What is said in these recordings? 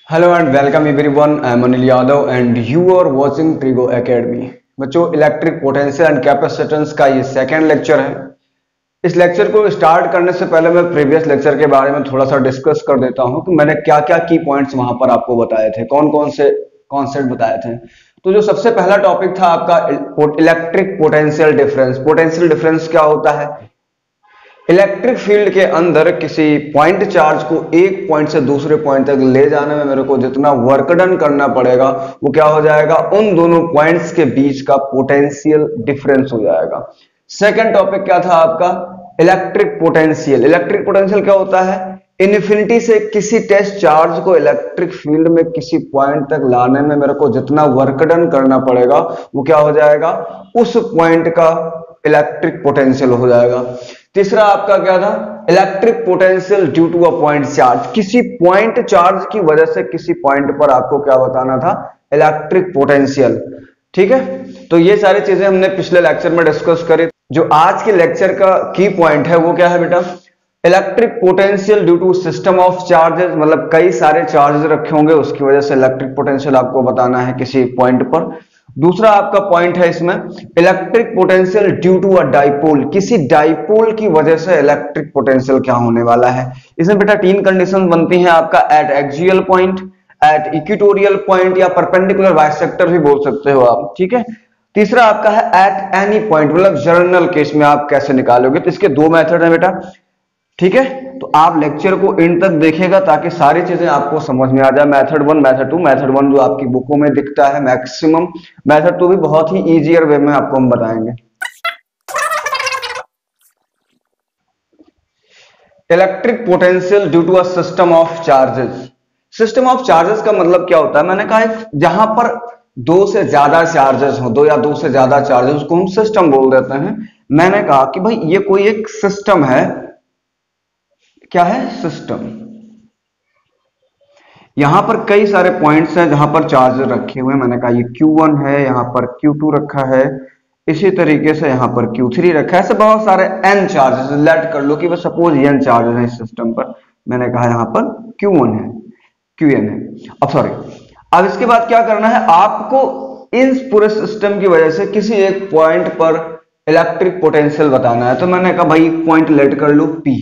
Hello and welcome everyone. I am Anil Yadav and you are watching Trigo Academy. बच्चों, electric potential and capacitance का ये second lecture है। इस lecture को start करने से पहले मैं प्रीवियस लेक्चर के बारे में थोड़ा सा डिस्कस कर देता हूं कि मैंने क्या क्या की पॉइंट्स वहां पर आपको बताए थे, कौन कौन से कॉन्सेप्ट बताए थे। तो जो सबसे पहला टॉपिक था आपका electric potential difference. Potential difference क्या होता है? इलेक्ट्रिक फील्ड के अंदर किसी पॉइंट चार्ज को एक पॉइंट से दूसरे पॉइंट तक ले जाने में मेरे को जितना वर्क डन करना पड़ेगा वो क्या हो जाएगा, उन दोनों पॉइंट्स के बीच का पोटेंशियल डिफरेंस हो जाएगा। सेकंड टॉपिक क्या था आपका? Electric potential. इलेक्ट्रिक पोटेंशियल क्या होता है? इन्फिनिटी से किसी टेस्ट चार्ज को इलेक्ट्रिक फील्ड में किसी पॉइंट तक लाने में मेरे को जितना वर्क डन करना पड़ेगा वो क्या हो जाएगा, उस पॉइंट का इलेक्ट्रिक पोटेंशियल हो जाएगा। तीसरा आपका क्या था? Electric potential due to a point charge. किसी पॉइंट चार्ज की वजह से किसी पॉइंट पर आपको क्या बताना था? Electric potential. ठीक है, तो ये सारी चीजें हमने पिछले लेक्चर में डिस्कस करी। जो आज के लेक्चर का की पॉइंट है वो क्या है बेटा? Electric potential due to system of charges. मतलब कई सारे चार्जेस रखे होंगे, उसकी वजह से इलेक्ट्रिक पोटेंशियल आपको बताना है किसी पॉइंट पर। दूसरा आपका पॉइंट है इसमें electric potential due to a dipole. किसी डाइपोल की वजह से इलेक्ट्रिक पोटेंशियल क्या होने वाला है। इसमें बेटा तीन कंडीशन बनती हैं आपका, eight axial point, eight equatorial point या परपेंडिकुलर बाइसेक्टर भी बोल सकते हो आप। ठीक है। तीसरा आपका है एट एनी पॉइंट, मतलब जर्नल केस में आप कैसे निकालोगे। तो इसके दो मेथड है बेटा। ठीक है, तो आप लेक्चर को एंड तक देखिएगा ताकि सारी चीजें आपको समझ में आ जाए। Method one, method two. Method one जो आपकी बुकों में दिखता है मैक्सिमम, मेथड टू भी बहुत ही इजियर वे में आपको हम बताएंगे। Electric potential due to a system of charges. System of charges का मतलब क्या होता है? मैंने कहा जहां पर दो से ज्यादा चार्जेस हो, दो या दो से ज्यादा चार्जेस, उसको हम सिस्टम बोल देते हैं। मैंने कहा कि भाई ये कोई एक सिस्टम है। क्या है? सिस्टम। यहां पर कई सारे पॉइंट्स हैं जहां पर चार्ज रखे हुए हैं। मैंने कहा ये Q1 है, यहां पर Q2 रखा है, इसी तरीके से यहां पर Q3 रखा है। ऐसे बहुत सारे n चार्जेस लेट कर लो कि बस सपोज n चार्जेस हैं इस सिस्टम पर। मैंने कहा यहां पर Q1 है, Qn है। अब सॉरी, अब इसके बाद क्या करना है आपको? इस पूरे सिस्टम की वजह से किसी एक पॉइंट पर इलेक्ट्रिक पोटेंशियल बताना है। तो मैंने कहा भाई पॉइंट लेट कर लो P।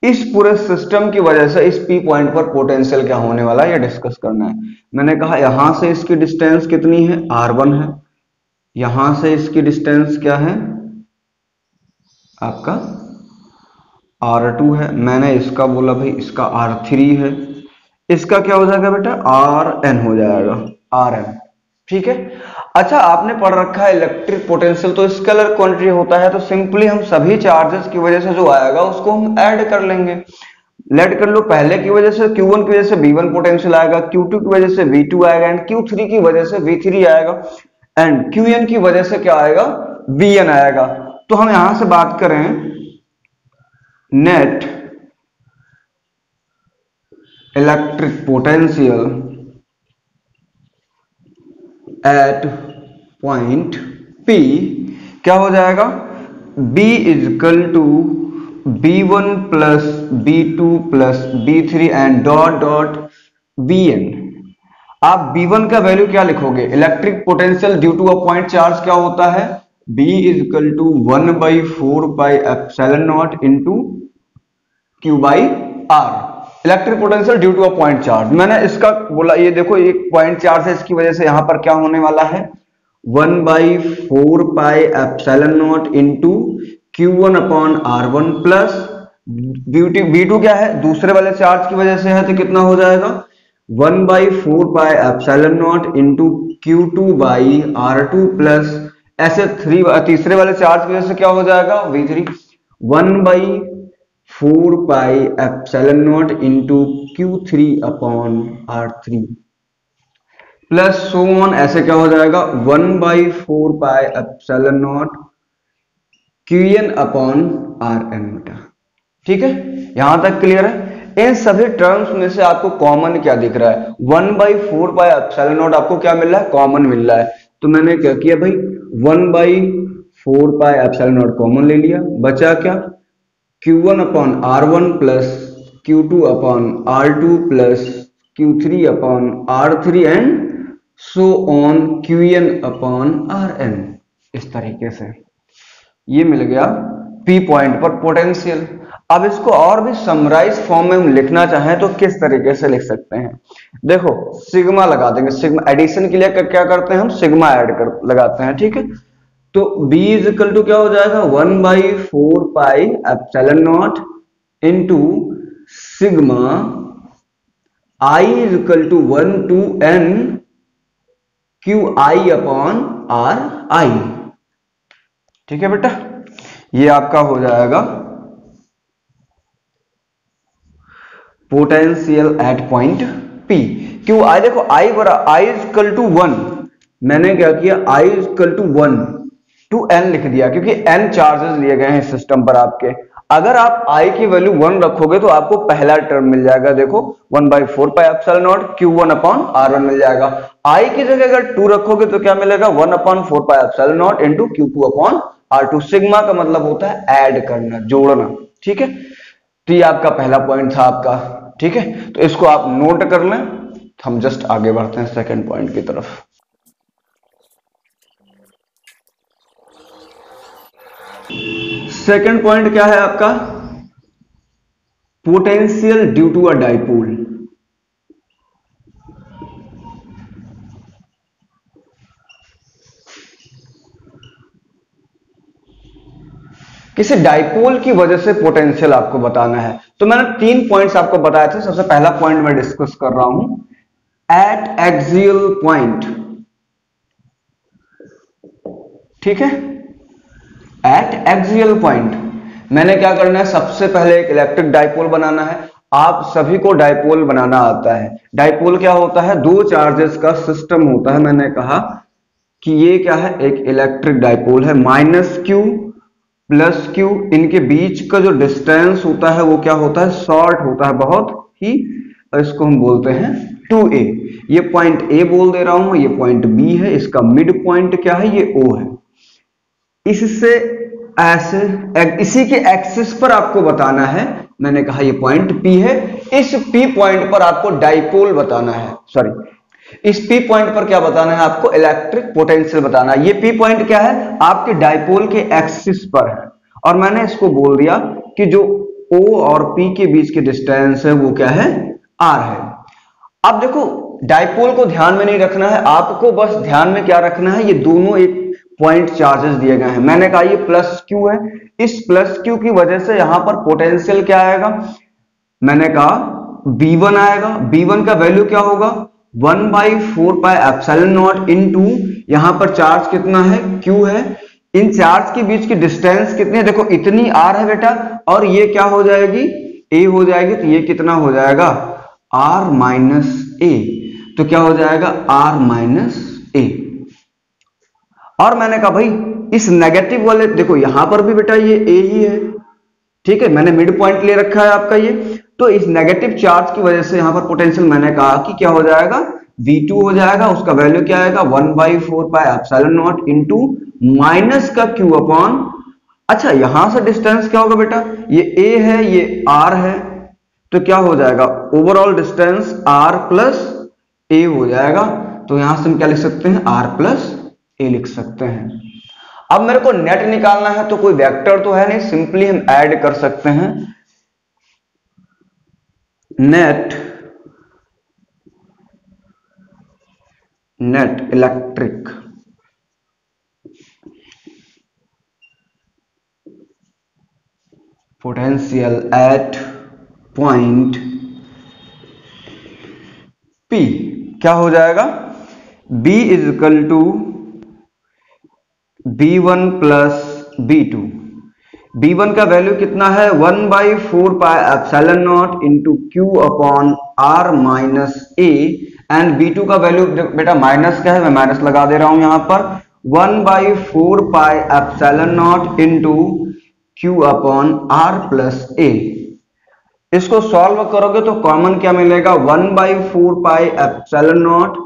इस पूरे सिस्टम की वजह से इस P पॉइंट पर पोटेंशियल क्या होने वाला है ये डिस्कस करना है। मैंने कहा यहां से इसकी डिस्टेंस कितनी है? R1 है। यहां से इसकी डिस्टेंस क्या है आपका? R2 है। मैंने इसका बोला भाई इसका R3 है। इसका क्या हो जाएगा बेटा? Rn हो जाएगा, Rn। ठीक है। अच्छा, आपने पढ़ रखा है इलेक्ट्रिक पोटेंशियल तो स्केलर क्वांटिटी होता है, तो सिंपली हम सभी चार्जेस की वजह से जो आएगा उसको हम ऐड कर लेंगे। लेट कर लो, पहले की वजह से Q1 की वजह से V1 पोटेंशियल आएगा, Q2 की वजह से V2 आएगा एंड Q3 की वजह से V3 आएगा एंड Qn की वजह से क्या आएगा? Vn आएगा। तो हम यहां से बात करें net electric potential at point P क्या हो जाएगा? B is equal to B1 plus B2 plus B3 and dot dot Bn। आप B1 का वैल्यू क्या लिखोगे? Electric potential due to a point charge क्या होता है? B is equal to 1/4 pi epsilon naught into Q by R। Electric potential due to a point charge मैंने इसका बोला, ये देखो एक पॉइंट चार्ज है, इसकी वजह से यहां पर क्या होने वाला है? 1/4 pi epsilon naught into Q1 upon R1 plus B2 क्या है? दूसरे वाले चार्ज की वजह से है, तो कितना हो जाएगा? 1/4 pi epsilon naught into Q2 by R2 plus ऐसे तीसरे वाले चार्ज की वजह से क्या हो जाएगा? V3 1/4 pi epsilon naught into Q3 upon R3 plus so on. ऐसे क्या हो जाएगा? 1/4 pi epsilon not Qn upon Rn बेटा। ठीक है, यहां तक क्लियर है? इन सभी टर्म्स में से आपको कॉमन क्या दिख रहा है? 1/4 पाई एप्सिलॉन नॉट आपको क्या मिल रहा है? कॉमन मिल रहा है। तो मैंने क्या किया भाई, 1/4 पाई एप्सिलॉन नॉट कॉमन ले लिया, बचा क्या? Q1 upon R1 plus Q2 upon R2 plus Q3 upon R3 and so on Qn upon Rn। इस तरीके से ये मिल गया P पॉइंट पर पोटेंशियल। अब इसको और भी समराइज फॉर्म में हम लिखना चाहें तो किस तरीके से लिख सकते हैं? देखो सिग्मा लगा देंगे, सिग्मा एडिशन के लिए क्या करते हैं हम, सिग्मा ऐड कर लगाते हैं, ठीक है। तो B इज इक्वल टू क्या हो जाएगा, 1/4 pi epsilon naught into sigma I is equal to 1 to n QI upon RI। ठीक है बेटा, ये आपका हो जाएगा पोटेंशियल एट पॉइंट P। क्यों I, देखो I इज इक्वल टू 1, मैंने क्या किया I is equal to 1 to n लिख दिया क्योंकि n चार्जेस लिए गए हैं सिस्टम पर आपके। अगर आप I की वैल्यू 1 रखोगे तो आपको पहला टर्म मिल जाएगा, देखो 1/4 pi epsilon not Q1 upon R1 मिल जाएगा। I की जगह अगर 2 रखोगे तो क्या मिलेगा, 1/4 pi epsilon naught into Q2 upon R2। Sigma का मतलब होता है ऐड करना, जोड़ना, ठीक है। तो ये आपका पहला पॉइंट था आपका, ठीक है। तो इसको आप नोट कर लें, हम जस्ट आगे बढ़ते हैं सेकंड पॉइंट की तरफ। सेकंड पॉइंट क्या है आपका, potential due to a dipole. किसी डाइपोल की वजह से पोटेंशियल आपको बताना है। तो मैंने 3 पॉइंट्स आपको बताए थे। सबसे पहला पॉइंट मैं डिस्कस कर रहा हूं, एट एक्सियल पॉइंट, ठीक है। एट एक्सियल पॉइंट मैंने क्या करना है, सबसे पहले एक इलेक्ट्रिक डाइपोल बनाना है। आप सभी को डाइपोल बनाना आता है। डाइपोल क्या होता है, 2 चार्जेस का सिस्टम होता है। मैंने कहा कि ये क्या है, एक इलेक्ट्रिक डाइपोल है। -q प्लस q, इनके बीच का जो डिस्टेंस होता है वो क्या होता है, शॉर्ट होता है बहुत ही, और इसको हम बोलते हैं 2a। ये पॉइंट a बोल दे रहा हूं, ये पॉइंट b है, इसका मिड पॉइंट क्या है, ये o है। इससे ऐसे इसी के एक्सिस पर आपको बताना है। मैंने कहा ये पॉइंट P है, इस P पॉइंट पर आपको डाइपोल बताना है, सॉरी इस P पॉइंट पर क्या बताना है आपको, इलेक्ट्रिक पोटेंशियल बताना है। ये P पॉइंट क्या है, आपके डाइपोल के एक्सिस पर है। और मैंने इसको बोल दिया कि जो O और P के बीच के डिस्टेंस है वो क्या है, R है। अब देखो डाइपोल को ध्यान में नहीं रखना है आपको, बस ध्यान में क्या रखना है, ये दोनों एक पॉइंट चार्जेस दिए गए हैं। मैंने कहा ये +q है, इस +q की वजह से यहां पर पोटेंशियल क्या आएगा, मैंने कहा V1 आएगा। V1 का वैल्यू क्या होगा, 1/4 पाई एप्सिलॉन नॉट इनटू, यहां पर चार्ज कितना है, q है। इन चार्ज के बीच की डिस्टेंस कितनी है, देखो इतनी r है बेटा, और ये क्या हो जाएगी, a हो जाएगी। तो ये कितना हो जाएगा, r - a। तो क्या हो जाएगा, r - a। और मैंने कहा भाई इस नेगेटिव वाले, देखो यहां पर भी बेटा ये a ही है, ठीक है। मैंने मिड पॉइंट ले रखा है आपका ये। तो इस नेगेटिव चार्ज की वजह से यहां पर पोटेंशियल मैंने कहा कि क्या हो जाएगा, V2 हो जाएगा। उसका वैल्यू क्या आएगा, 1/4 pi epsilon naught into minus का q अपॉन, अच्छा यहां से डिस्टेंस क्या होगा बेटा, ये a है, ये r है, तो क्या हो जाएगा, overall distance r plus a हो जाएगा। तो यहां से हम क्या लिख सकते हैं, r प्लस a लिख सकते हैं। अब मेरे को नेट निकालना है, तो कोई वेक्टर तो है नहीं, सिंपली हम ऐड कर सकते हैं net electric potential at point P। क्या हो जाएगा, B is equal to B1 plus B2। B1 का वैल्यू कितना है, 1/4 pi epsilon naught into q upon r minus a। And B2 का वैल्यू बेटा माइनस क्या है, मैं माइनस लगा दे रहा हूं यहां पर, 1/4 pi epsilon naught into q upon r plus a। इसको सॉल्व करोगे तो कॉमन क्या मिलेगा, 1/4 pi epsilon naught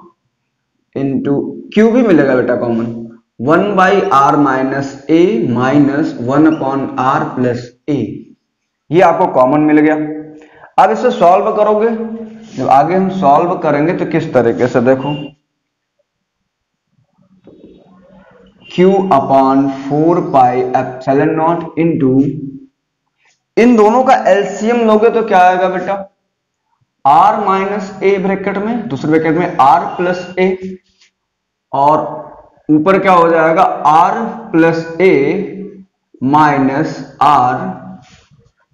into q भी मिलेगा बेटा common, 1/r minus a minus 1/r plus a। ये आपको कॉमन मिल गया। अब इसे सॉल्व करोगे जब आगे हम सॉल्व करेंगे तो किस तरीके से, देखो Q upon 4 pi epsilon naught into, इन दोनों का एलसीएम लोगे तो क्या आएगा बेटा, R माइनस ए ब्रैकेट में, दूसरे ब्रैकेट में R प्लस ए, और ऊपर क्या हो जाएगा R plus A minus R,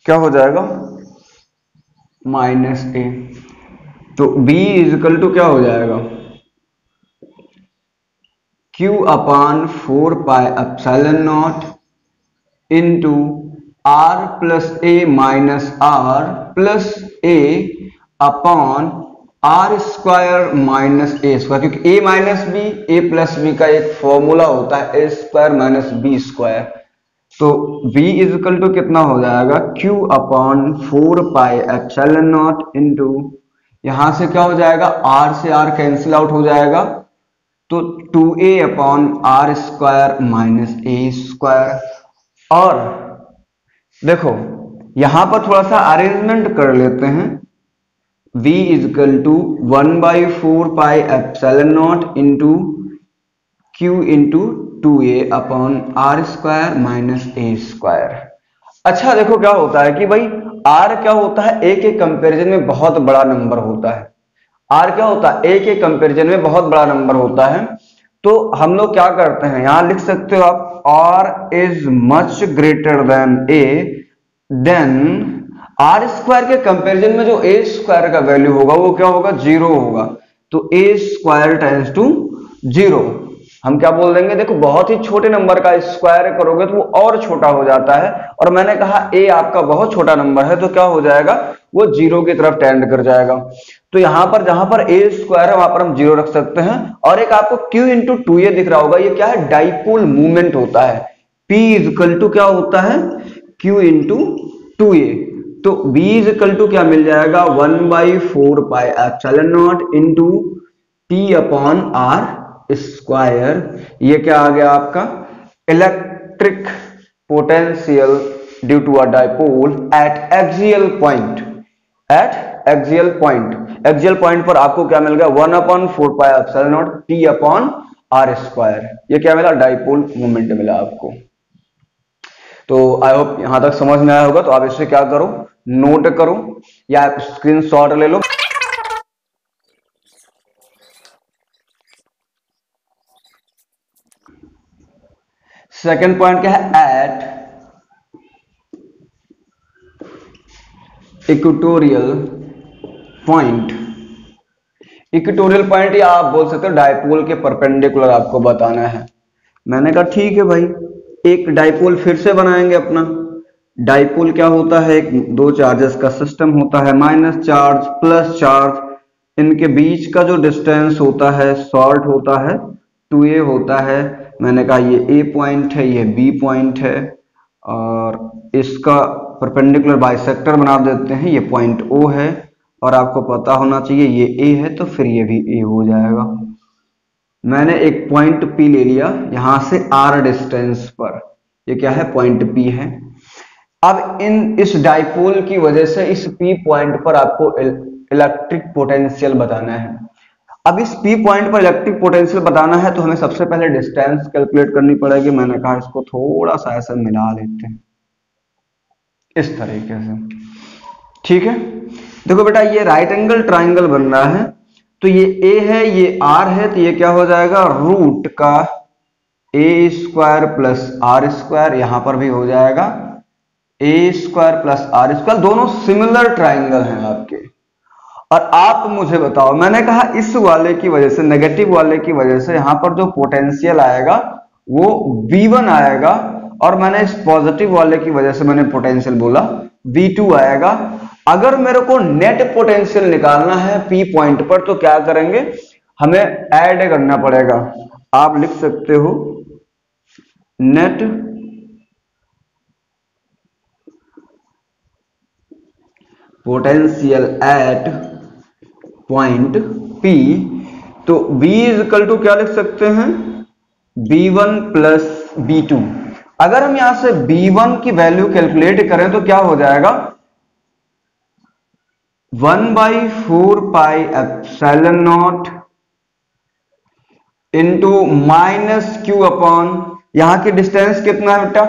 क्या हो जाएगा माइनस ए। तो B इज इक्वल टू क्या हो जाएगा, Q upon 4 pi epsilon naught into R plus A minus R plus A upon R square minus A square, क्योंकि A minus B, A plus B का एक फॉर्मूला होता है A square minus B square. तो v is equal to कितना हो जाएगा, q upon 4 pi epsilon naught into, यहां से क्या हो जाएगा r से r कैंसिल आउट हो जाएगा, तो 2a upon R square minus ए स्क्वायर। और देखो यहां पर थोड़ा सा अरेंजमेंट कर लेते हैं, v is equal to 1/4 pi epsilon naught into q into 2a upon R square minus A square. अच्छा देखो क्या होता है कि भाई r क्या होता है, a के कंपैरिजन में बहुत बड़ा नंबर होता है। r क्या होता है, a के कंपैरिजन में बहुत बड़ा नंबर होता है। तो हम लोग क्या करते हैं, यहां लिख सकते हो आप r is much greater than a, then R square के कंपैरिजन में जो ए स्क्वायर का वैल्यू होगा वो क्या होगा, 0 होगा। तो ए स्क्वायर टेंड्स टू 0, हम क्या बोल देंगे, देखो बहुत ही छोटे नंबर का स्क्वायर करोगे तो वो और छोटा हो जाता है, और मैंने कहा ए आपका बहुत छोटा नंबर है तो क्या हो जाएगा, वो 0 की तरफ टेंड कर जाएगा। तो यहां पर जहां पर ए स्क्वायर है वहां पर हम 0 रख सकते हैं। और एक आपको q इंटू 2a दिख रहा होगा, ये क्या है, डाइपोल मूवमेंट होता है। p इज इक्वल टू क्या होता है, q इंटू 2a। तो b इज इक्वल टू क्या मिल जाएगा, 1/4 pi epsilon naught into t upon R square. ये क्या आ गया आपका, electric potential due to a dipole at axial point, at axial point. Axial point पर आपको क्या मिल गया, 1/4 pi epsilon naught t upon R square. ये क्या मिला, डाइपोल मोमेंट मिला आपको। तो आई होप यहां तक समझ में आया होगा। तो आप इसे क्या करो, नोट करो या स्क्रीनशॉट ले लो। सेकंड पॉइंट क्या है, eight equatorial point. Equatorial point या आप बोल सकते हो डाइपोल के परपेंडिकुलर आपको बताना है। मैंने कहा ठीक है भाई, एक डाइपोल फिर से बनाएंगे अपना। डाइपोल क्या होता है, एक दो चार्जेस का सिस्टम होता है, माइनस चार्ज प्लस चार्ज, इनके बीच का जो डिस्टेंस होता है शॉर्ट होता है, 2a होता है। मैंने कहा ये a पॉइंट है, ये b पॉइंट है, और इसका परपेंडिकुलर बाइसेक्टर बना देते हैं, ये पॉइंट o है, और आपको पता होना चाहिए ये a है तो फिर ये भी a हो जाएगा। मैंने एक पॉइंट P ले लिया यहां से r डिस्टेंस पर, ये क्या है, पॉइंट P है। अब इस डाइपोल की वजह से इस P पॉइंट पर आपको इलेक्ट्रिक पोटेंशियल बताना है। अब इस P पॉइंट पर इलेक्ट्रिक पोटेंशियल बताना है तो हमें सबसे पहले डिस्टेंस कैलकुलेट करनी पड़ेगी। मैंने कहा इसको थोड़ा सा ऐसे मिला लेते हैं इस तरीके से, ठीक है। देखो बेटा ये राइट एंगल ट्राइंगल बन रहा है, तो ये a है, ये r है, तो ये क्या हो जाएगा, रूट का a square plus R square, यहां पर भी हो जाएगा a square plus R square. दोनों सिमिलर ट्राइंगल हैं आपके। और आप मुझे बताओ, मैंने कहा इस वाले की वजह से, नेगेटिव वाले की वजह से यहां पर जो पोटेंशियल आएगा वो V1 आएगा, और मैंने इस पॉजिटिव वाले की वजह से मैंने पोटेंशियल बोला V2 आएगा। अगर मेरे को नेट पोटेंशियल निकालना है P पॉइंट पर तो क्या करेंगे, हमें ऐड करना पड़ेगा। आप लिख सकते हो net potential at point P। तो V इज इक्वल टू क्या लिख सकते हैं, B1 प्लस B2। अगर हम यहां से B1 की वैल्यू कैलकुलेट करें तो क्या हो जाएगा, 1/4πε0 इंटू माइनस क्यू अपॉन, यहां की डिस्टेंस कितना है बेटा,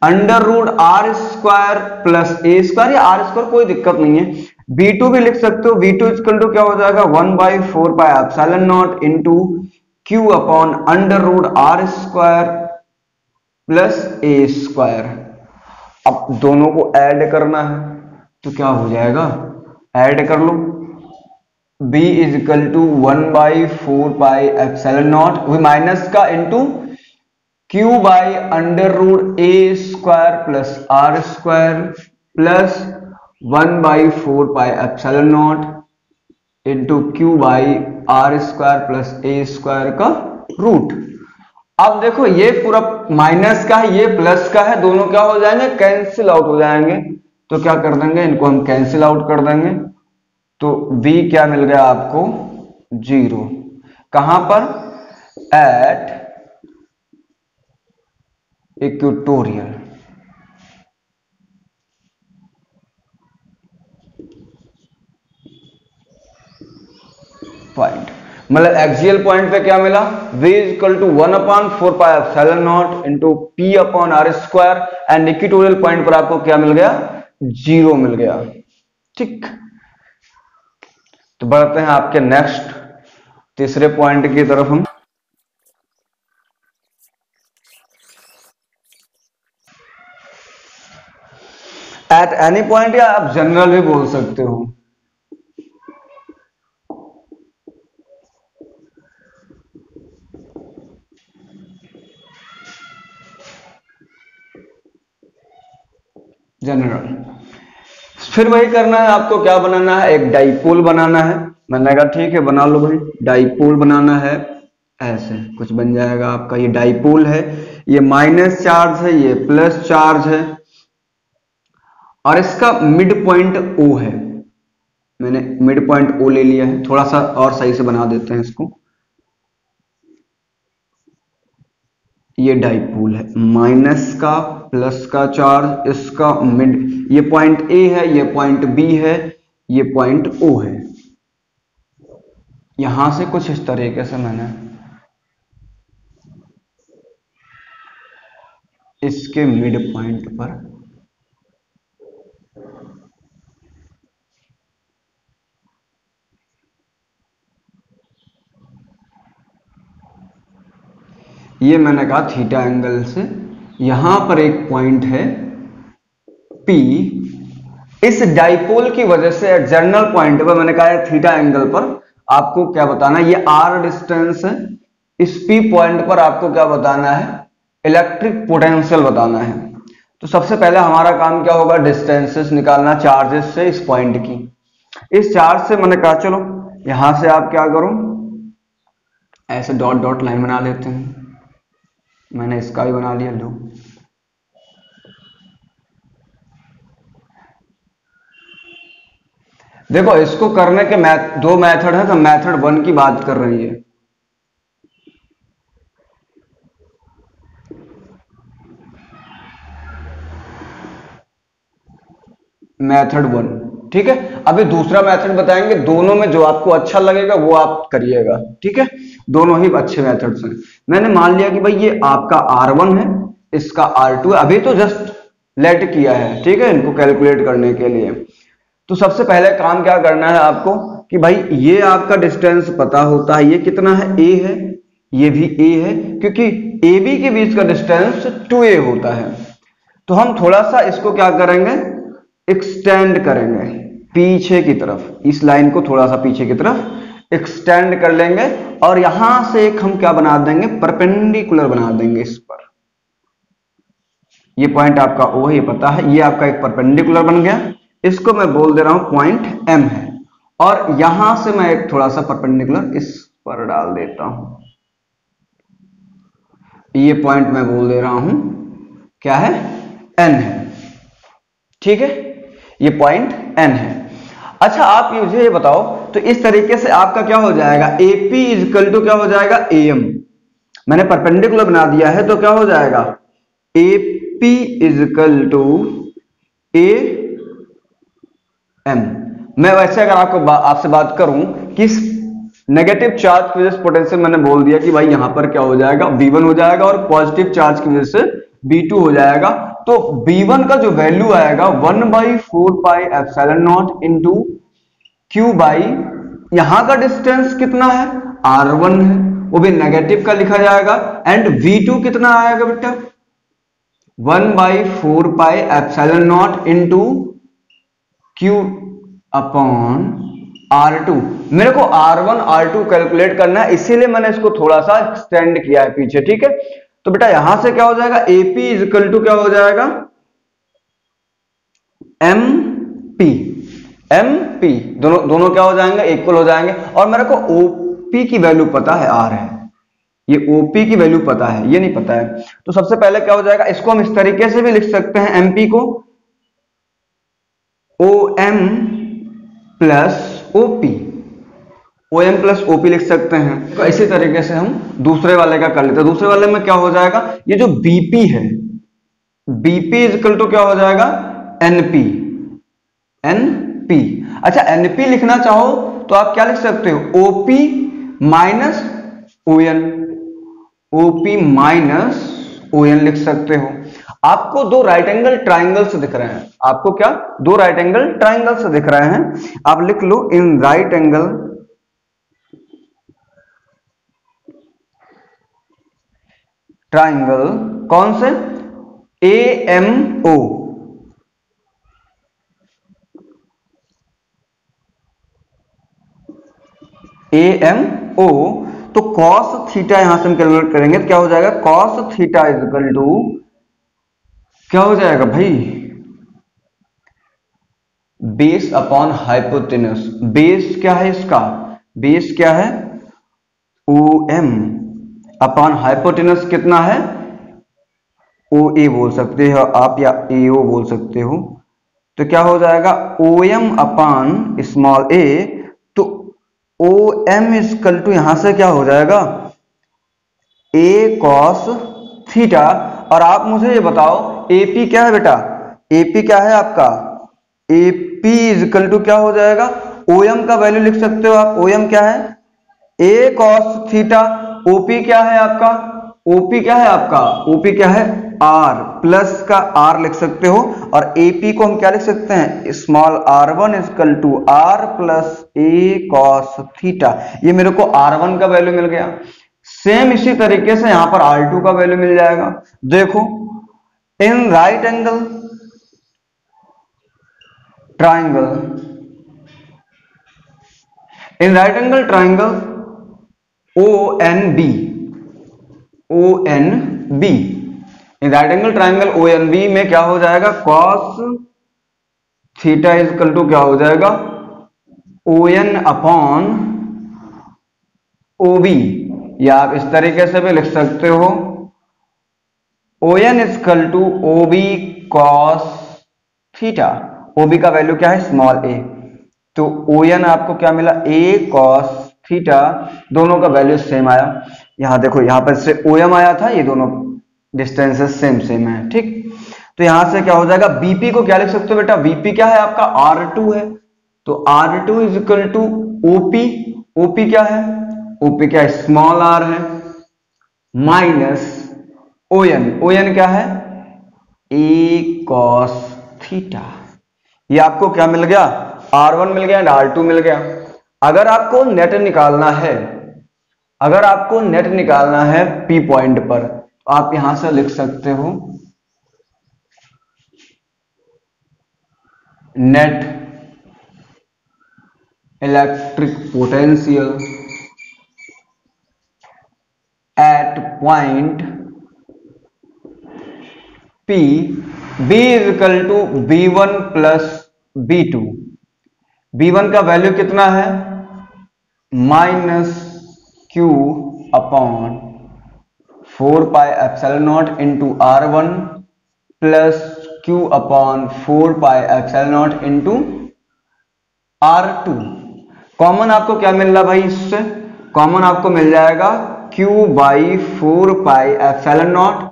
√r² प्लस a², या r², कोई दिक्कत नहीं है, v2 भी लिख सकते हो। v2 इक्वल टू क्या हो जाएगा, 1/4πε0 into Q upon √r² plus a²। अब दोनों को ऐड करना है तो क्या हो जाएगा, ऐड कर लो। b is equal to 1/4πε0 minus का into q by √a² plus r² plus 1/4πε0 into q by r² plus a² का रूट। अब देखो ये पूरा माइनस का है, ये प्लस का है, दोनों क्या हो जाएंगे, कैंसिल आउट हो जाएंगे। तो क्या कर देंगे, इनको हम कैंसिल आउट कर देंगे। तो v क्या मिल गया आपको, 0। कहां पर, एट इक्वेटोरियल पॉइंट, मतलब एक्सियल पॉइंट पे क्या मिला, v equal to 1/4πε0 into p upon r², and equatorial point पर आपको क्या मिल गया, 0 मिल गया। ठीक, तो बढ़ते हैं आपके नेक्स्ट तीसरे पॉइंट की तरफ। हम एट एनी पॉइंट, या आप जनरल भी बोल सकते हो। जनरल, फिर वही करना है आपको, क्या बनाना है, एक डाइपोल बनाना है। मैंने कहा ठीक है बना लो भाई, डाइपोल बनाना है, ऐसे कुछ बन जाएगा आपका। ये डाइपोल है, ये माइनस चार्ज है, ये प्लस चार्ज है, और इसका मिड पॉइंट O है। मैंने मिड पॉइंट O ले लिया है, थोड़ा सा और सही से बना देते हैं इसको। ये डाइपोल है, माइनस का प्लस का चार्ज, इसका मिड, ये पॉइंट A है, ये पॉइंट B है, ये पॉइंट O है। यहां से कुछ इस तरीके से मैंने इसके मिड पॉइंट पर ये मैंने कहा थीटा एंगल से, यहां पर एक पॉइंट है P, इस डाइपोल की वजह से एक्सटर्नल पॉइंट पर मैंने कहा थीटा एंगल पर आपको क्या बताना है, ये r डिस्टेंस है, इस P पॉइंट पर आपको क्या बताना है, इलेक्ट्रिक पोटेंशियल बताना है। तो सबसे पहले हमारा काम क्या होगा, डिस्टेंसेस निकालना चार्जेस से इस पॉइंट की। इस चार्ज से मैंने कहा चलो यहां से आप क्या करो, ऐसे डॉट डॉट लाइन बना लेते हैं। मैंने इसका भी बना लिया, लो देखो इसको करने के दो मेथड है, तो मेथड 1 की बात कर रही है। मेथड 1, ठीक है। अभी दूसरा मेथड बताएंगे, दोनों में जो आपको अच्छा लगेगा वो आप करिएगा, ठीक है। दोनों ही अच्छे मेथड्स हैं। मैंने मान लिया कि भाई ये आपका R1 है, इसका R2 है, अभी तो जस्ट लेट किया है, ठीक है, इनको कैलकुलेट करने के लिए। तो सबसे पहले काम क्या करना है आपको कि भाई ये आपका डिस्टेंस पता होता है, ये कितना है, A है, ये भी A है, क्योंकि AB के बीच का डिस्टेंस 2A होता है। तो हम थोड़ा सा इसको क्या करेंगे, एक्सटेंड करेंगे पीछे की तरफ, इस लाइन को थोड़ा सा पीछे की तरफ एक्सटेंड कर लेंगे, और यहां से एक हम क्या बना देंगे, परपेंडिकुलर बना देंगे इस पर। ये पॉइंट आपका O है, ये पता है, ये आपका एक परपेंडिकुलर बन गया, इसको मैं बोल दे रहा हूं पॉइंट M है, और यहां से मैं एक थोड़ा सा परपेंडिकुलर इस पर डाल देता हूं, ये पॉइंट मैं बोल दे रहा हूं क्या है, N है, ठीक है, ये पॉइंट N है। अच्छा आप मुझे ये बताओ, तो इस तरीके से आपका क्या हो जाएगा, AP इक्वल टू क्या हो जाएगा, AM। मैंने परपेंडिकुलर बना दिया है तो क्या हो जाएगा, AP इक्वल टू AM। मैं वैसे अगर आपसे बात करूं कि नेगेटिव चार्ज की वजह से पोटेंशियल, मैंने बोल दिया कि भाई यहां पर क्या हो जाएगा, V1 हो जाएगा, और पॉजिटिव चार्ज की वजह से V2 हो जाएगा। तो V1 का जो वैल्यू आएगा 1/4πε0 इंटू Q बाई, यहां का डिस्टेंस कितना है, R1 है, वो भी नेगेटिव का लिखा जाएगा। एंड V2 कितना आएगा बेटा, 1/4πε0 इंटू Q अपॉन R2। मेरे को R1 R2 कैलकुलेट करना है, इसीलिए मैंने इसको थोड़ा सा एक्सटेंड किया है पीछे, ठीक है। तो बेटा यहां से क्या हो जाएगा, AP इक्वल टू क्या हो जाएगा, MP दोनों क्या हो जाएंगे, इक्वल हो जाएंगे। और मेरे को OP की वैल्यू पता है, R है, ये OP की वैल्यू पता है, ये नहीं पता है। तो सबसे पहले क्या हो जाएगा, इसको हम इस तरीके से भी लिख सकते हैं, MP को OM प्लस OP लिख सकते हैं। तो इसी तरीके से हम दूसरे वाले का कर लेते हैं। दूसरे वाले में क्या हो जाएगा, ये जो BP है, BP इक्वल टू क्या हो जाएगा, NP। अच्छा, NP लिखना चाहो तो आप क्या लिख सकते हो, OP माइनस ON लिख सकते हो। आपको दो राइट एंगल ट्राइंगल्स दिख रहे हैं, आपको क्या, दो राइट एंगल ट्राइंगल्स दिख रहे हैं, आप लिख लो इन राइट एंगल ट्राइंगल, कौन से, AMO, तो cos थीटा यहां से हम कैलकुलेट करेंगे तो क्या हो जाएगा, cos थीटा इक्वल टू क्या हो जाएगा भाई, बेस अपॉन हाइपोटेनस। बेस क्या है इसका, बेस क्या है, OM अपॉन हाइपोटेनस कितना है, OA बोल सकते हो आप या AO बोल सकते हो। तो क्या हो जाएगा, OM अपॉन स्मॉल a, तो OM इक्वल टू यहां से क्या हो जाएगा, A cos थीटा। और आप मुझे ये बताओ AP क्या है बेटा, AP क्या है आपका, AP इक्वल टू क्या हो जाएगा, OM का वैल्यू लिख सकते हो आप, OM क्या है, A cos थीटा। OP क्या है आपका, OP क्या है आपका, OP क्या है, R प्लस का R लिख सकते हो। और AP को हम क्या लिख सकते हैं, small r1 equal to R plus A cos theta. ये मेरे को R1 का वैल्यू मिल गया। सेम इसी तरीके से यहां पर R2 का वैल्यू मिल जाएगा। देखो in right angle triangle, in right angle triangle ONB, in right angle triangle ONB में क्या हो जाएगा, cos थीटा इक्वल टू क्या हो जाएगा, ON अपॉन OB, या आप इस तरीके से भी लिख सकते हो, ON equal to OB cos theta. OB का वैल्यू क्या है, स्मॉल a, तो ON आपको क्या मिला, A cos थीटा। दोनों का वैल्यू सेम आया। यहां देखो, यहां पर से OM आया था, ये दोनों डिस्टेंसेस सेम है, ठीक। तो यहां से क्या हो जाएगा, BP को क्या लिख सकते हो बेटा, BP क्या है आपका, R2 है, तो R2 is equal to OP क्या है, OP क्या है, स्मॉल r है, माइनस ON क्या है, A cos थीटा। ये आपको क्या मिल गया, R1 मिल गया एंड R2 मिल गया। अगर आपको नेट निकालना है P पॉइंट पर, तो आप यहां से लिख सकते हो net electric potential at point P, B is equal to B1 plus B2। B1 का वैल्यू कितना है, minus Q upon 4πε0 into R1 plus Q upon 4πε0 into R2। Common आपको क्या मिल रहा भाई, इससे कॉमन आपको मिल जाएगा Q बाई 4πε0।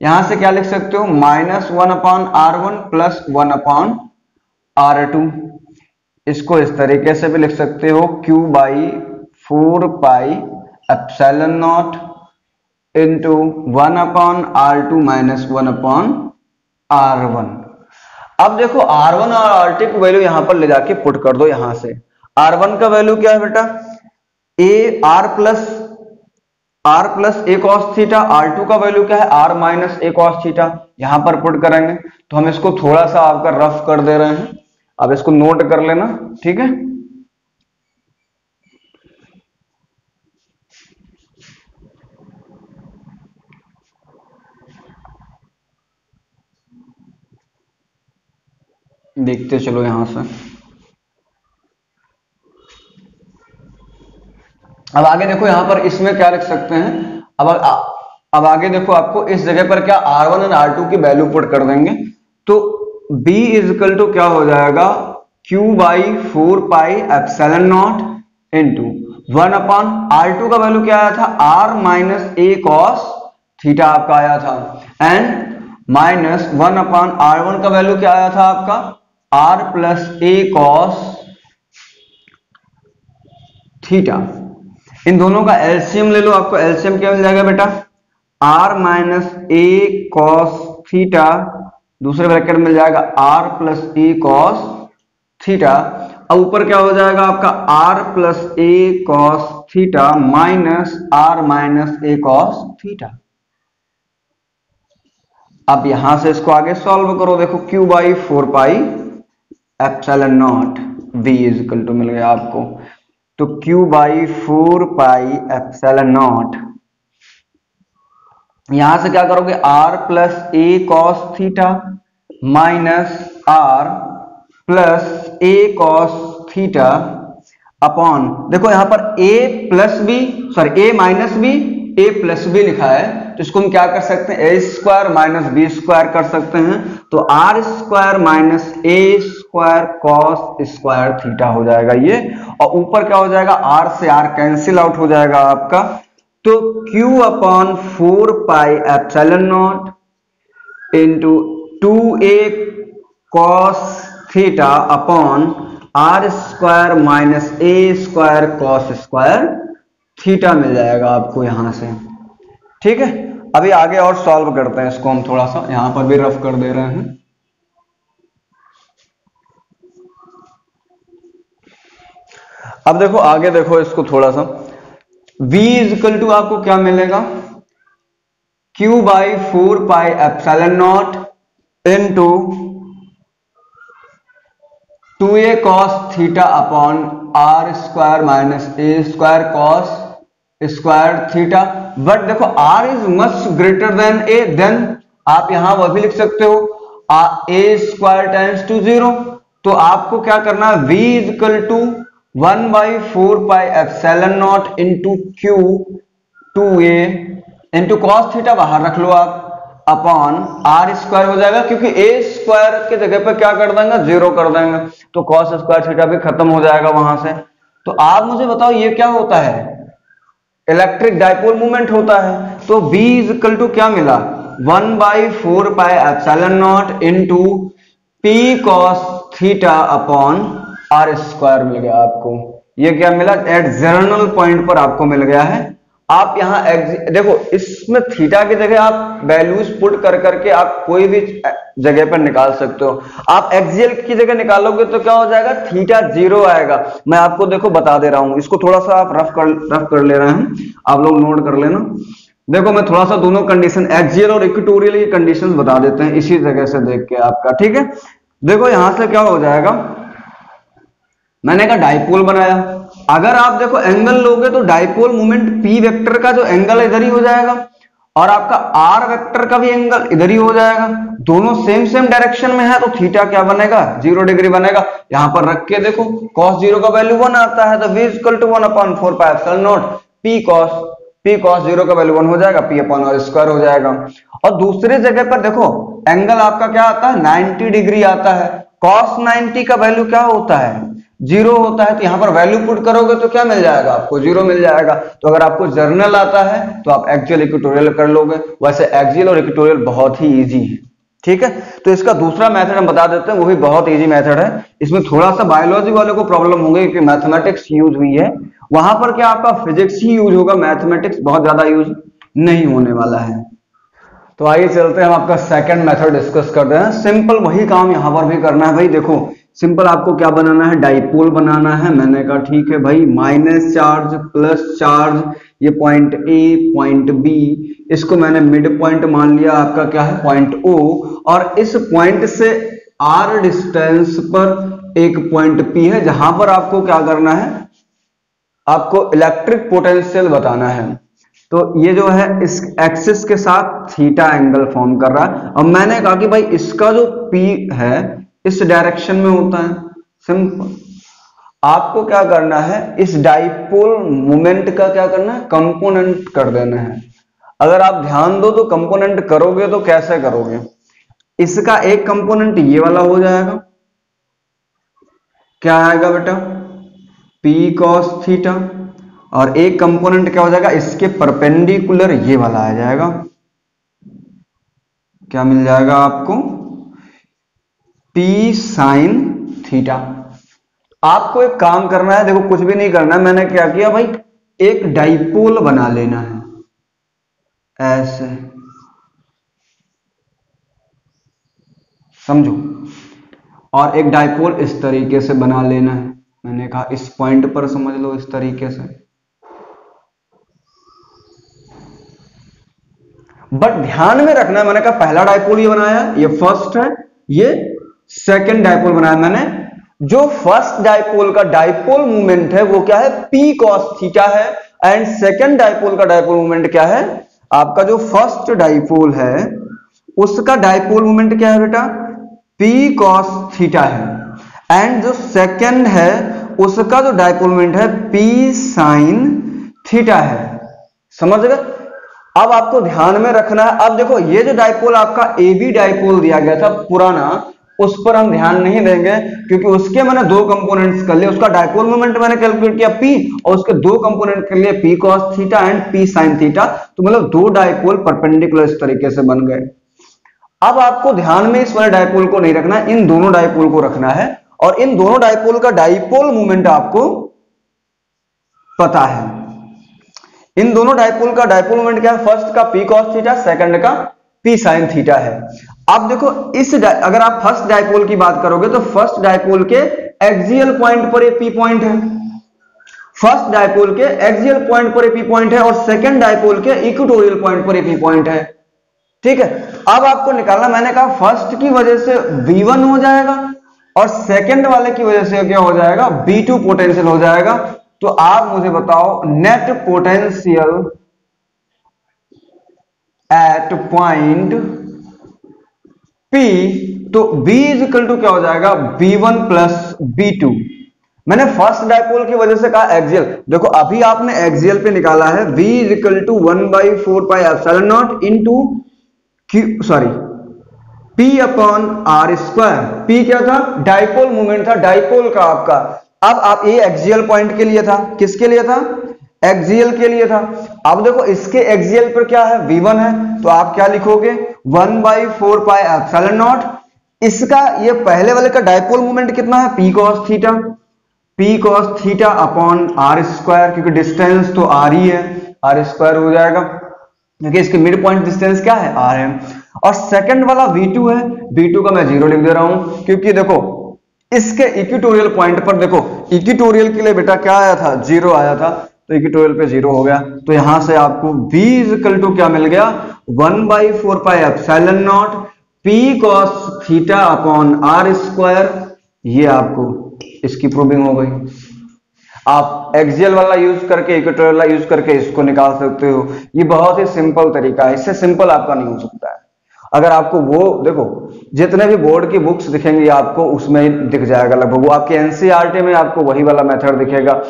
यहां से क्या लिख सकते हो, -1 upon R1 plus 1 upon R2। इसको इस तरीके से भी लिख सकते हो, Q by 4 pi epsilon naught into 1 upon R2 minus 1 upon R1। अब देखो R1 और R2 की वैल्यू यहां पर ले जाके पुट कर दो। यहां से R1 का वैल्यू क्या है बेटा, आर प्लस ए कॉस थीटा। R2 का वैल्यू क्या है, R माइनस ए कॉस थीटा। यहां पर पुट करेंगे तो हम इसको थोड़ा सा आपका रफ कर दे रहे हैं, अब इसको नोट कर लेना, ठीक है। देखते चलो यहां से। अब आगे देखो यहां पर इसमें क्या लिख सकते हैं, अब आगे देखो आपको इस जगह पर क्या R1 और R2 की वैल्यू पुट कर देंगे तो B इज इक्वल टू क्या हो जाएगा, Q by 4 pi epsilon naught into 1 upon R2 का वैल्यू क्या आया था, R माइनस ए कॉस थीटा आपका आया था, एंड माइनस 1 अपॉन R1 का वैल्यू क्या आया था आपका, R प्लस ए कॉस थीटा। इन दोनों का एलसीएम ले लो, आपको एलसीएम क्या मिल जाएगा बेटा, R माइनस ए कॉस थीटा, दूसरे ब्रैकेट मिल जाएगा R प्लस ए कॉस थीटा। अब ऊपर क्या हो जाएगा आपका R प्लस ए cos theta minus R minus ए कॉस थीटा। अब यहां से इसको आगे सॉल्व करो, देखो Q by 4 pi epsilon naught V is equal to मिल गया आपको, तो Q by 4 pi epsilon naught, यहां से क्या करोगे R प्लस ए cos theta minus R plus ए कॉस थीटा अपॉन, देखो यहां पर A plus B sorry A minus B A plus B लिखा है, तो इसको हम क्या कर सकते हैं, A square minus B square कर सकते हैं, तो R स्क्वायर माइनस ए स्क्वायर कॉस स्क्वायर थीटा हो जाएगा ये, और ऊपर क्या हो जाएगा, R से R कैंसिल आउट हो जाएगा आपका, तो Q upon 4 pi epsilon naught into 2a cos theta upon R square minus ए स्क्वायर कॉस स्क्वायर थीटा मिल जाएगा आपको यहां से, ठीक है। अभी आगे और सॉल्व करते हैं इसको, हम थोड़ा सा यहां पर भी रफ कर दे रहे हैं। अब देखो आगे देखो इसको थोड़ा सा, V इज इक्वल टू आपको क्या मिलेगा, Q by 4 pi epsilon naught into 2a cos theta upon R square minus A square cos square theta. But देखो R is much greater than A, then आप यहां वह भी लिख सकते हो a स्क्वायर टाइम्स टू 0, तो आपको क्या करना है, V is equal to 1 by 4 pi epsilon naught into Q 2a into cos theta बाहर रख लो आप अपॉन R स्क्वायर हो जाएगा, क्योंकि a स्क्वायर के जगह पर क्या कर देंगे, 0 कर देंगे, तो कॉस स्क्वायर थीटा भी खत्म हो जाएगा वहां से। तो आप मुझे बताओ ये क्या होता है, इलेक्ट्रिक डाइपोल मूवमेंट होता है, तो V इज इक्वल टू क्या मिला, 1 by 4 pi epsilon naught into P cos theta upon R square मिल गया आपको। ये क्या मिला, एट जर्नल पॉइंट पर आपको मिल गया है। आप यहां देखो इसमें थीटा की जगह आप वैल्यूज पुट कर करके आप कोई भी जगह पर निकाल सकते हो। आप एक्सियल की जगह निकालोगे तो क्या हो जाएगा, थीटा 0 आएगा। मैं आपको देखो बता दे रहा हूं, इसको थोड़ा सा आप रफ कर ले रहे हैं, आप लोग नोट कर लेना। देखो मैं थोड़ा सा दोनों कंडीशन एक्सियल और इक्वेटोरियल की कंडीशन बता देते हैं इसी जगह से देख के आपका, ठीक है। देखो यहां से क्या हो जाएगा, मैंने कहा डाइपोल बनाया, अगर आप देखो एंगल लोगे तो डाइपोल मोमेंट P वेक्टर का जो एंगल इधर ही हो जाएगा और आपका R वेक्टर का भी एंगल इधर ही हो जाएगा, दोनों सेम डायरेक्शन में है, तो थीटा क्या बनेगा, 0 डिग्री बनेगा। यहां पर रख के देखो cos 0 का वैल्यू 1 आता है, तो V is equal to 1 upon 4 pi epsilon naught P cos 0 का वैल्यू 1 हो जाएगा, P अपॉन R स्क्वायर हो जाएगा। और दूसरी जगह पर देखो एंगल आपका क्या आता है, 90 डिग्री आता है, cos 90 का वैल्यू क्या होता है, 0 होता है, तो यहां पर वैल्यू पुट करोगे तो क्या मिल जाएगा आपको, 0 मिल जाएगा। तो अगर आपको जर्नल आता है तो आप एक्सियल इक्वेटोरियल कर लोगे। वैसे एक्सियल और इक्वेटोरियल बहुत ही इजी है, ठीक है, तो इसका दूसरा मेथड हम बता देते हैं, वो भी बहुत इजी मेथड है। इसमें थोड़ा सा बायोलॉजी वाले को प्रॉब्लम होगी क्योंकि मैथमेटिक्स यूज हुई है, वहां पर क्या आपका फिजिक्स ही यूज होगा, मैथमेटिक्स बहुत ज्यादा यूज नहीं होने वाला है। तो आइए चलते हैं, हम आपका सेकंड मेथड डिस्कस करते हैं। सिंपल वही काम यहां पर भी करना है भाई। देखो सिंपल आपको क्या बनाना है, डाइपोल बनाना है। मैंने कहा ठीक है भाई, माइनस चार्ज प्लस चार्ज, ये पॉइंट ए पॉइंट बी, इसको मैंने मिड पॉइंट मान लिया, आपका क्या है पॉइंट ओ, और इस पॉइंट से आर डिस्टेंस पर एक पॉइंट पी है जहां पर आपको क्या करना है, आपको इलेक्ट्रिक पोटेंशियल बताना है। तो ये जो है इस एक्सिस के साथ थीटा एंगल फॉर्म कर रहा है। अब मैंने कहा कि भाई इसका जो P है इस डायरेक्शन में होता है। सिंपल, आपको क्या करना है, इस डाइपोल मोमेंट का क्या करना है, कंपोनेंट कर देना है। अगर आप ध्यान दो तो कंपोनेंट करोगे तो कैसे करोगे, इसका एक कंपोनेंट ये वाला हो जाएगा, क्या आएगा बेटा, P cos थीटा, और एक कंपोनेंट क्या हो जाएगा, इसके परपेंडिकुलर ये वाला आ जाएगा, क्या मिल जाएगा आपको, P sin थीटा। आपको एक काम करना है, देखो कुछ भी नहीं करना है, मैंने क्या किया भाई, एक डाइपोल बना लेना है ऐसे, समझो, और एक डाइपोल इस तरीके से बना लेना है। मैंने कहा इस पॉइंट पर समझ लो इस तरीके से, बट ध्यान में रखना है, मैंने कहा पहला डाइपोल ये बनाया, ये फर्स्ट है, ये सेकंड डाइपोल बनाया मैंने। जो फर्स्ट डाइपोल का डाइपोल मोमेंट है वो क्या है, P cos थीटा है, एंड सेकंड डाइपोल का डाइपोल मोमेंट क्या है, आपका जो फर्स्ट डाइपोल है उसका डाइपोल मोमेंट क्या है बेटा, P cos थीटा है, एंड जो सेकंड है उसका जो डाइपोल मोमेंट है P sin थीटा है। समझ गए? अब आपको ध्यान में रखना है, अब देखो ये जो डाइपोल आपका ए बी डाइपोल दिया गया था पुराना, उस पर हम ध्यान नहीं देंगे क्योंकि उसके मैंने दो कंपोनेंट्स कर लिए, उसका डाइपोल मोमेंट मैंने कैलकुलेट किया P, और उसके दो कंपोनेंट कर लिए P cos theta and P sin theta, तो मतलब दो डाइपोल परपेंडिकुलर इस तरीके से बन गए। अब आपको ध्यान में इस वाले डाइपोल को नहीं रखना, इन दोनों डाइपोल को रखना है, और इन दोनों डाइपोल का डाइपोल मोमेंट आपको पता है। इन दोनों डाइपोल का डाइपोल मोमेंट क्या है, फर्स्ट का P cos थीटा, सेकंड का P sin थीटा है। अब देखो इस अगर आप फर्स्ट डाइपोल की बात करोगे तो फर्स्ट डाइपोल के एक्सियल पॉइंट पर ये P पॉइंट है, फर्स्ट डाइपोल के एक्सियल पॉइंट पर ये P पॉइंट है, और सेकंड डाइपोल के इक्वेटोरियल पॉइंट पर ये P पॉइंट है। ठीक है, अब आपको निकालना, मैंने कहा फर्स्ट की वजह से V1 हो जाएगा और सेकंड वाले की वजह से क्या हो जाएगा, V2 पोटेंशियल हो जाएगा। तो आप मुझे बताओ net potential at point P, तो B इज इक्वल टू क्या हो जाएगा, B1 प्लस B2। मैंने फर्स्ट डाइपोल की वजह से कहा एक्सियल, देखो अभी आपने एक्सियल पे निकाला है V is equal to 1/4 pi epsilon naught into P upon R square. P क्या था, डाइपोल मोमेंट था, डाइपोल का आपका। अब आप ये एक्सियल पॉइंट के लिए था, किसके लिए था, एक्सियल के लिए था। अब देखो इसके एक्सियल पर क्या है, V1 है, तो आप क्या लिखोगे 1/4 पाई एप्सिलॉन नॉट, इसका ये पहले वाले का डाइपोल मोमेंट कितना है, P cos theta, P cos theta upon R square, क्योंकि डिस्टेंस तो R ही है, R स्क्वायर हो जाएगा क्योंकि इसके मिड पॉइंट डिस्टेंस क्या है, R है। और सेकंड वाला V2 है, V2 का मैं 0 लिख दे रहा हूं क्योंकि देखो इसके इक्वेटोरियल पॉइंट पर, देखो इक्वेटोरियल के लिए बेटा क्या आया था, 0 आया था, तो इक्वेटोरियल पे 0 हो गया। तो यहां से आपको V इज इक्वल टू क्या मिल गया, 1/4 pi epsilon naught P cos theta upon R square. ये आपको इसकी प्रूविंग हो गई। आप एक्सियल वाला यूज करके, इक्वेटोरियल वाला यूज करके इसको निकाल सकते हो। ये बहुत ही सिंपल तरीका है, इससे सिंपल आपका नहीं हो सकता है। अगर आपको वो देखो जितने भी बोर्ड की बुक्स दिखेंगी आपको उसमें दिख जाएगा लगभग, वो आपके एनसीईआरटी में आपको वही वाला मेथड दिखेगा।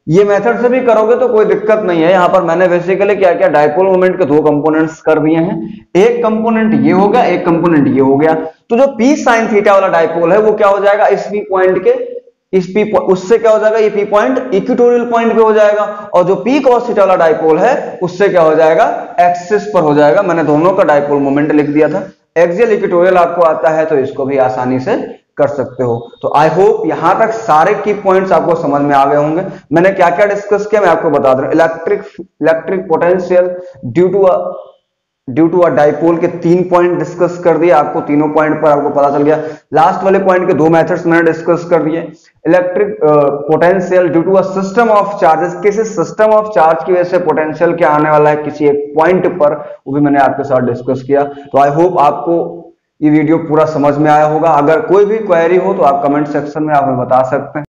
ये मेथड से भी करोगे तो कोई दिक्कत नहीं है। यहाँ पर मैंने बेसिकली क्या किया, डाइपोल मोमेंट के दो कंपोनेंट्स कर दिए हैं, एक कंपोनेंट ये हो गया, एक कंपोनेंट ये हो गया। तो जो P sin थीटा वाला डाइपोल है वो क्या हो जाएगा, इस P पॉइंट के इस P उससे क्या हो जाएगा, ये P पॉइंट इक्वेटोरियल पॉइंट पे हो जाएगा, और जो P cos थीटा वाला डाइपोल है उससे क्या हो जाएगा, एक्सिस पर हो जाएगा। मैंने दोनों का डाइपोल मोमेंट लिख दिया था, एक्सियल इक्वेटोरियल आपको आता है तो इसको भी आसानी से कर सकते हो। तो आई होप यहां तक सारे की पॉइंट्स आपको समझ में आ गए होंगे। मैंने क्या क्या डिस्कस किया मैं आपको बता दूं। Electric potential due to a dipole के 3 पॉइंट डिस्कस कर दिए, आपको तीनों पॉइंट पर आपको पता चल गया। लास्ट वाले पॉइंट के 2 मेथड्स मैंने डिस्कस कर दिए। Electric potential due to a system of charges, किसी सिस्टम ऑफ चार्ज की वजह से पोटेंशियल क्या आने वाला है किसी एक पॉइंट पर, वो भी मैंने आपके साथ डिस्कस किया। तो आई होप आपको ये वीडियो पूरा समझ में आया होगा। अगर कोई भी क्वेरी हो तो आप कमेंट सेक्शन में आप हमें बता सकते हैं।